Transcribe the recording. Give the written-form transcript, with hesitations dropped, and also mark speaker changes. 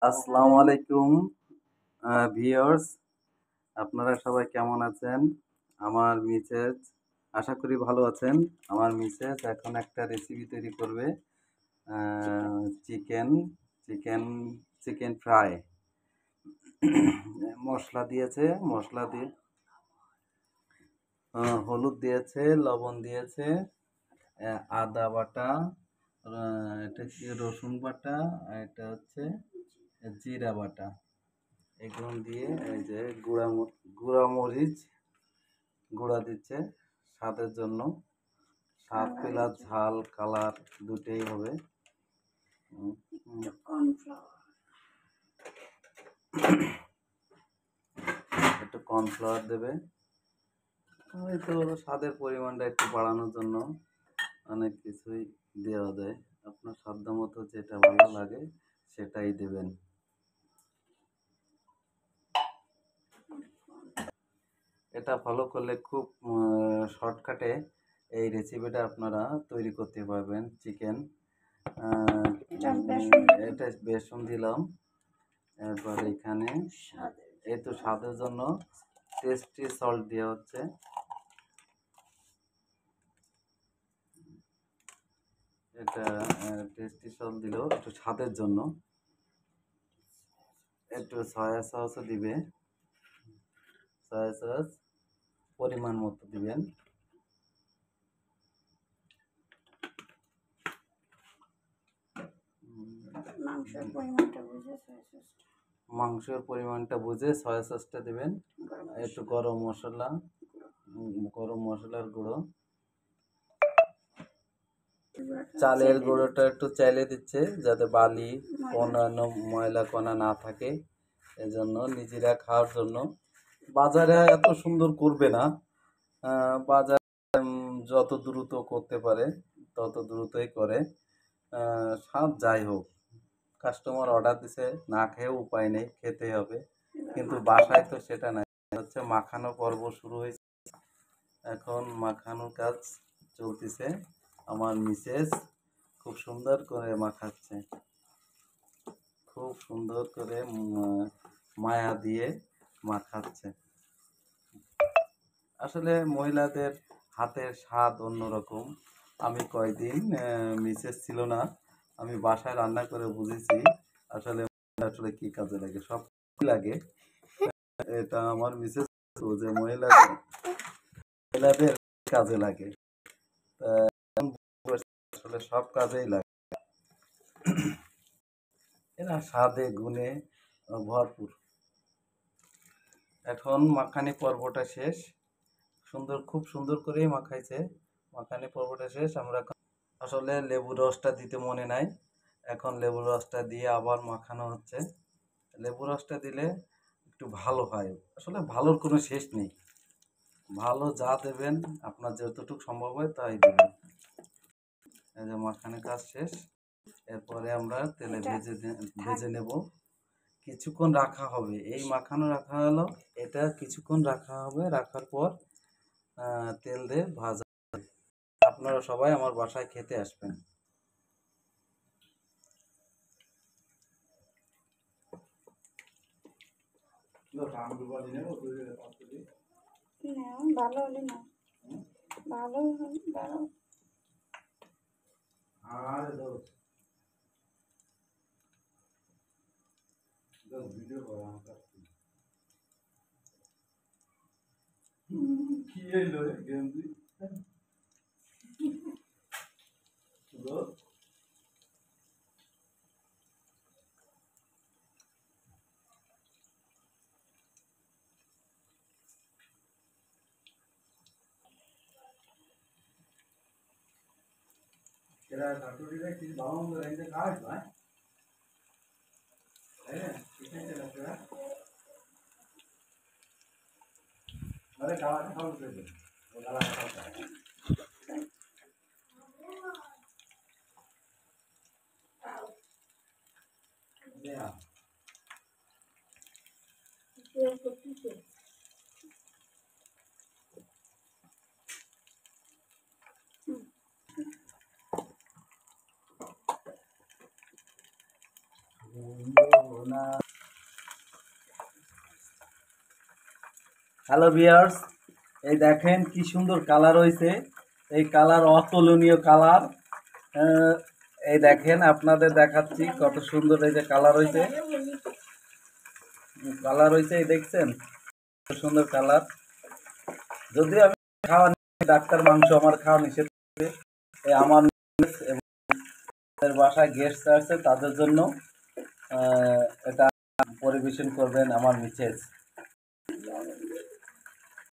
Speaker 1: আসসালামু আলাইকুম ভিউয়ার্স, আপনারা সবাই কেমন আছেন? আমার মিসেস আশা করি ভালো আছেন। আমার মিসেস এখন একটা রেসিপি তৈরি করবে। আ চিকেন চিকেন চিকেন ফ্রাই। মসলা দিয়েছে, মসলা দিয়ে হলুদ দিয়েছে, লবণ দিয়েছে, আদা বাটা, আ এটা কি রসুন বাটা, আর এটা হচ্ছে জিরা বাটা। এগুলো দিয়ে এই যে গুঁড়া মরিচ গুঁড়া দিচ্ছে স্বাদের জন্য। স্বাদ প্লাস ঝাল কালার দুটোই হবে। উম, উম, একটু কর্নফ্লাওয়ার দেবে। ওই তো স্বাদের পরিমাণটা একটু বাড়ানোর জন্য অনেক কিছুই দেওয়া যায়। আপনার সাধ্য মতো যেটা ভালো লাগে সেটাই দেবেন। এটা ফলো করলে খুব শর্টকাটে এই রেসিপিটা আপনারা তৈরি করতে পারবেন। চিকেন এটা বেসন দিলাম। এরপর এখানে এই তো স্বাদের জন্য টেস্টি সল্ট দেওয়া হচ্ছে। এটা টেস্টি সল্ট দিলেও একটু স্বাদের জন্য। একটু সয়া সসও দিবে। সয়া সস পরিমাণ মতো দিবেন। মাংসের পরিমাণটা বুঝে সয়া সসটা দেবেন। একটু গরম মশলা, গরম মশলার গুঁড়ো, চালের গুঁড়োটা একটু চাইলে দিচ্ছে যাতে বালি অন্যান্য ময়লা কণা না থাকে, এজন্য নিজেরা খাওয়ার জন্য। বাজারে এত সুন্দর করবে না, বাজার যত দ্রুত করতে পারে তত দ্রুতই করে। স্বাদ যাই হোক, কাস্টমার অর্ডার দিছে, না খেয়েও উপায় নেই, খেতেই হবে। কিন্তু বাসায় তো সেটা নাই। হচ্ছে মাখানো পর্ব শুরু হয়েছে, এখন মাখানোর কাজ চলতেছে। আমার মিসেস খুব সুন্দর করে মাখাচ্ছে, খুব সুন্দর করে মায়া দিয়ে মাখাচ্ছে। আসলে মহিলাদের হাতের স্বাদ অন্যরকম। আমি কয়দিন মিসেস ছিল না, আমি বাসায় রান্না করে বুঝেছি আসলে আসলে কি কাজে লাগে, সব লাগে। এটা আমার মিসেস যে মহিলাদের কাজে লাগে, আসলে সব কাজেই লাগে। এরা স্বাদে গুণে ভরপুর। এখন মাখানি পর্বটা শেষ, খুব সুন্দর করেই মাখাইছে। মাখানি পর্বটা শেষ। আমরা আসলে লেবুর রসটা দিতে মনে নাই, এখন লেবুর রসটা দিয়ে আবার মাখানো হচ্ছে। লেবুর রসটা দিলে একটু ভালো হয়। আসলে ভালোর কোনো শেষ নেই, ভালো যা দেবেন আপনার যতটুকু সম্ভব হয় তাই দেবেন। এই যে মাখানোর কাজ শেষ, এরপরে আমরা তেলে ভেজে নেব। কিছুক্ষণ রাখা হবে, এই মাখানো রাখা হলো, এটা কিছুক্ষণ রাখা হবে। রাখার পর তেল দিয়ে ভাজা। আপনারা সবাই আমার বাসায় খেতে আসবেন।
Speaker 2: ভালো হলে না, ভালো ভালো।
Speaker 1: ভিডিও করা কি এলো গেঞ্জি এরা ঠাকুরিরা কি ভালো মন্দ রেখে খাওয়াই ভাই, হ্যাঁ ঠিক আছে রাখা। আরে খাওয়া খাওয়া দেবে ওরা খাওয়া দেয়া হ্যালো ভিউয়ার্স, এই দেখেন কি সুন্দর কালার হয়েছে। এই কালার অতুলনীয় কালার। এই দেখেন আপনাদের দেখাচ্ছি কত সুন্দর এই যে কালার হয়েছে। এই দেখছেন কত সুন্দর কালার। যদিও আমি খাওয়া ডাক্তার মাংস আমার খাওয়া নিষেধ করে, আমার বাসায় গেস্ট আছে তাদের জন্য এটা পরিবেশন করবেন আমার মিসেস।